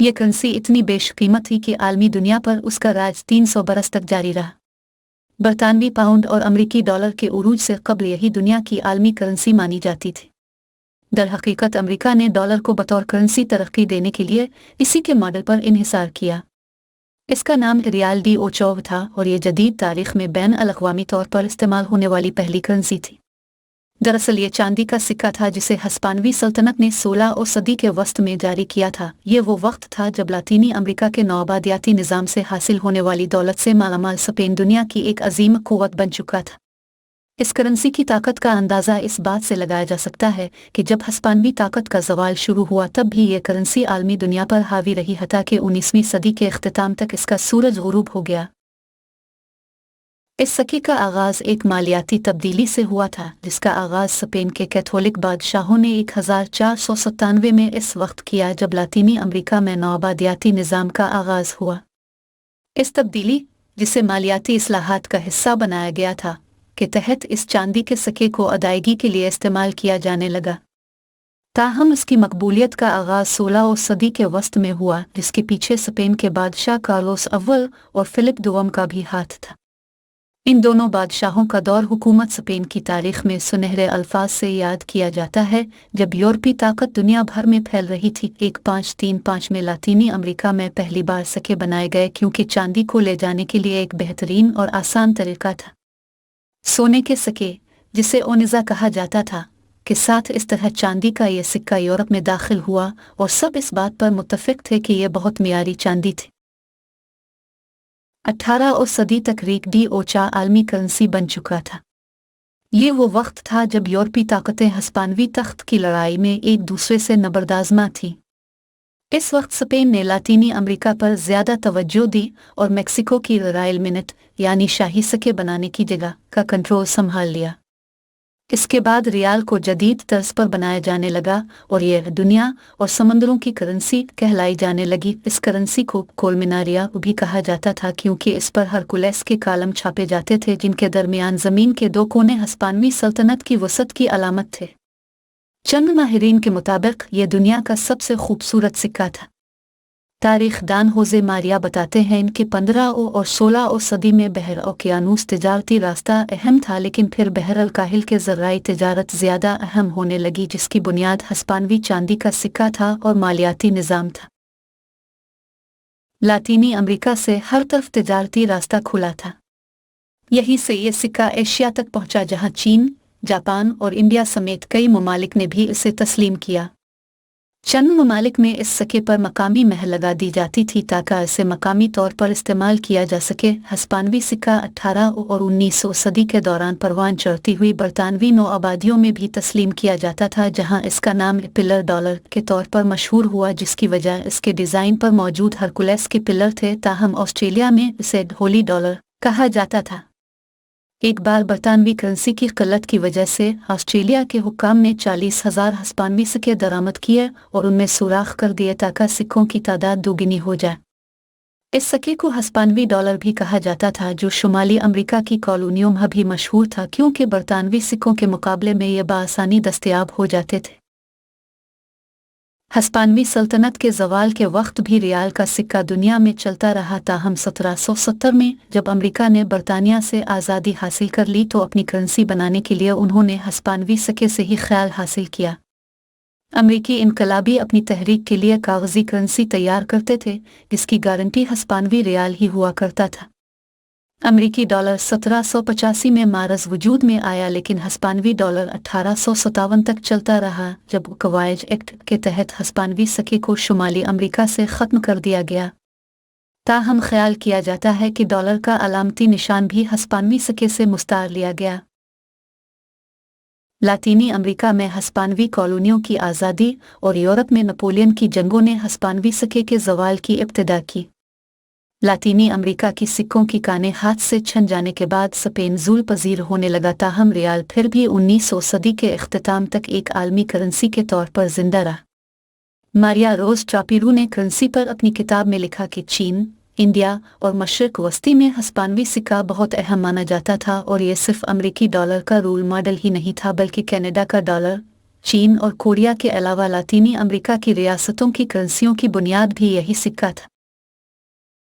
ये करेंसी इतनी बेशकीमत थी कि आलमी दुनिया पर उसका राज 300 बरस तक जारी रहा। बरतानवी पाउंड और अमरीकी डॉलर के उरूज से कब्ल यही दुनिया की आलमी करेंसी मानी जाती थी। दर हकीकत अमरीका ने डॉलर को बतौर करेंसी तरक्की देने के लिए इसी के मॉडल पर इन्हिसार किया। इसका नाम रियाल डी ओचोव था और ये जदीद तारीख में बैन अल-अक़वामी तौर पर इस्तेमाल होने वाली पहली करेंसी थी। दरअसल ये चांदी का सिक्का था जिसे हस्पानवी सल्तनत ने 16 सदी के वस्त में जारी किया था। ये वो वक्त था जब लातीनी अमरीका के नौआबादियाती निज़ाम से हासिल होने वाली दौलत से मालामाल स्पेन दुनिया की एक अजीम क़ुव्वत बन चुका था। इस करेंसी की ताकत का अंदाज़ा इस बात से लगाया जा सकता है कि जब हस्पानवी ताकत का ज़वाल शुरू हुआ तब भी ये करेंसी आलमी दुनिया पर हावी रही, हत्ता कि 19वीं सदी के इख्तिताम तक इसका सूरज गुरूब हो गया। इस सिक्के का आगाज़ एक मालियाती तब्दीली से हुआ था, जिसका आगाज़ स्पेन के कैथोलिक बादशाहों ने 1497 में इस वक्त किया जब लातीनी अमरीका में नौआबादियाती निज़ाम का आगाज़ हुआ। इस तब्दीली, जिसे मालियाती इस्लाहात का हिस्सा बनाया गया था, के तहत इस चांदी के सिक्के को अदायगी के लिए इस्तेमाल किया जाने लगा। ताहम इसकी मकबूलियत का आगाज़ 16वीं सदी के वस्त में हुआ, जिसके पीछे स्पेन के बादशाह कार्लोस अव्वल और फिलिप दुआम का भी हाथ था। इन दोनों बादशाहों का दौर हुकूमत स्पेन की तारीख में सुनहरे अल्फाज से याद किया जाता है, जब यूरोपी ताकत दुनिया भर में फैल रही थी। 1535 में लातीनी अमरीका में पहली बार सिक्के बनाए गए, क्योंकि चांदी को ले जाने के लिए एक बेहतरीन और आसान तरीका था। सोने के सिक्के, जिसे ओनिज़ा कहा जाता था, के साथ इस तरह चांदी का यह सिक्का यूरोप में दाखिल हुआ और सब इस बात पर मुत्तफिक थे कि यह बहुत मियारी चांदी थी। 18वीं सदी तक रीक डी ओचा आलमी करेंसी बन चुका था। ये वो वक्त था जब यूरोपी ताकतें हस्पानवी तख्त की लड़ाई में एक दूसरे से नबरदाज़मा थीं। इस वक्त स्पेन ने लातीनी अमरीका पर ज़्यादा तवज्जो दी और मेक्सिको की रायल मिनट यानी शाही सिक्के बनाने की जगह का कंट्रोल संभाल लिया। इसके बाद रियाल को जदीद तर्ज पर बनाया जाने लगा और यह दुनिया और समंदरों की करेंसी कहलाई जाने लगी। इस करेंसी को कोलमिनारिया भी कहा जाता था, क्योंकि इस पर हरकुलेस के कालम छापे जाते थे, जिनके दरमियान ज़मीन के दो कोने हस्पानवी सल्तनत की वसत की अलामत थे। चंद माहिरीन के मुताबिक यह दुनिया का सबसे खूबसूरत सिक्का था। तारीखदान होजे मारिया बताते हैं कि 15वीं और 16वीं सदी में बहर ओकियानूस तिजारती रास्ता अहम था, लेकिन फिर बहर अल काहिल के ज़राई तिजारत ज़्यादा अहम होने लगी, जिसकी बुनियाद हस्पानवी चांदी का सिक्का था और मालियाती निज़ाम था। लातीनी अमरीका से हर तरफ तिजारती रास्ता खुला था। यहीं से ये सिक्का एशिया तक पहुंचा, जहां चीन, जापान और इंडिया समेत कई ममालिक ने भी इसे तस्लीम किया। चंद ममालिक में इस सिक्के पर मकामी महर लगा दी जाती थी ताकि इसे मकामी तौर पर इस्तेमाल किया जा सके। हस्पानवी सिक्का 18 और 19 सदी के दौरान परवान चढ़ती हुई बरतानवी नौआबादियों में भी तस्लीम किया जाता था, जहां इसका नाम पिलर डॉलर के तौर पर मशहूर हुआ, जिसकी वजह इसके डिज़ाइन पर मौजूद हरकुलेस के पिलर थे। ताहम ऑस्ट्रेलिया में इसे होली डॉलर कहा जाता था। एक बार बरतानवी करेंसी की किल्लत की वजह से ऑस्ट्रेलिया के हुक्काम ने 40,000 हस्पानवी सिक्के दरामद किए और उनमें सुराख कर दिए ताकि सिक्कों की तादाद दोगुनी हो जाए। इस सिक्के को हस्पानवी डॉलर भी कहा जाता था, जो शुमाली अमरीका की कॉलोनियों में भी मशहूर था, क्योंकि बरतानवी सिक्कों के मुकाबले में ये बआसानी दस्तयाब हो जाते थे। हस्पानवी सल्तनत के ज़वाल के वक्त भी रियाल का सिक्का दुनिया में चलता रहा। ताहम 1770 में जब अमरीका ने बरतानिया से आज़ादी हासिल कर ली तो अपनी करेंसी बनाने के लिए उन्होंने हस्पानवी सिक्के से ही ख्याल हासिल किया। अमरीकी इनकलाबी अपनी तहरीक के लिए कागज़ी करेंसी तैयार करते थे, जिसकी गारंटी हस्पानवी रियाल ही हुआ करता था। अमरीकी डॉलर 1785 में मारज़ वजूद में आया, लेकिन हस्पानवी डॉलर 1857 तक चलता रहा, जब कवायद एक्ट के तहत हस्पानवी सिक्के को शुमाली अमरीका से ख़त्म कर दिया गया। ताहम ख्याल किया जाता है कि डॉलर का अलामती निशान भी हस्पानवी सिक्के से मुस्तार लिया गया। लातीनी अमरीका में हस्पानवी कॉलोनियों की आज़ादी और यूरोप में नपोलियन की जंगों ने हस्पानवी सिक्के के ज़वाल की इब्तिदा की। लातीनी अमरीका की सिक्कों की कानें हाथ से छन जाने के बाद स्पेन ज़ुल पजीर होने लगा। ताहम रियाल फिर भी 19वीं सदी के इख्तिताम तक एक आलमी करेंसी के तौर पर जिंदा रहा। मारिया रोज़ ट्रापिरू ने करेंसी पर अपनी किताब में लिखा कि चीन, इंडिया और मशरिक वस्ती में हस्पानवी सिक्का बहुत अहम माना जाता था और ये सिर्फ अमरीकी डॉलर का रूल मॉडल ही नहीं था, बल्कि कनाडा का डॉलर, चीन और कोरिया के अलावा लातीनी अमेरिका की रियासतों की करेंसियों की बुनियाद भी यही सिक्का था।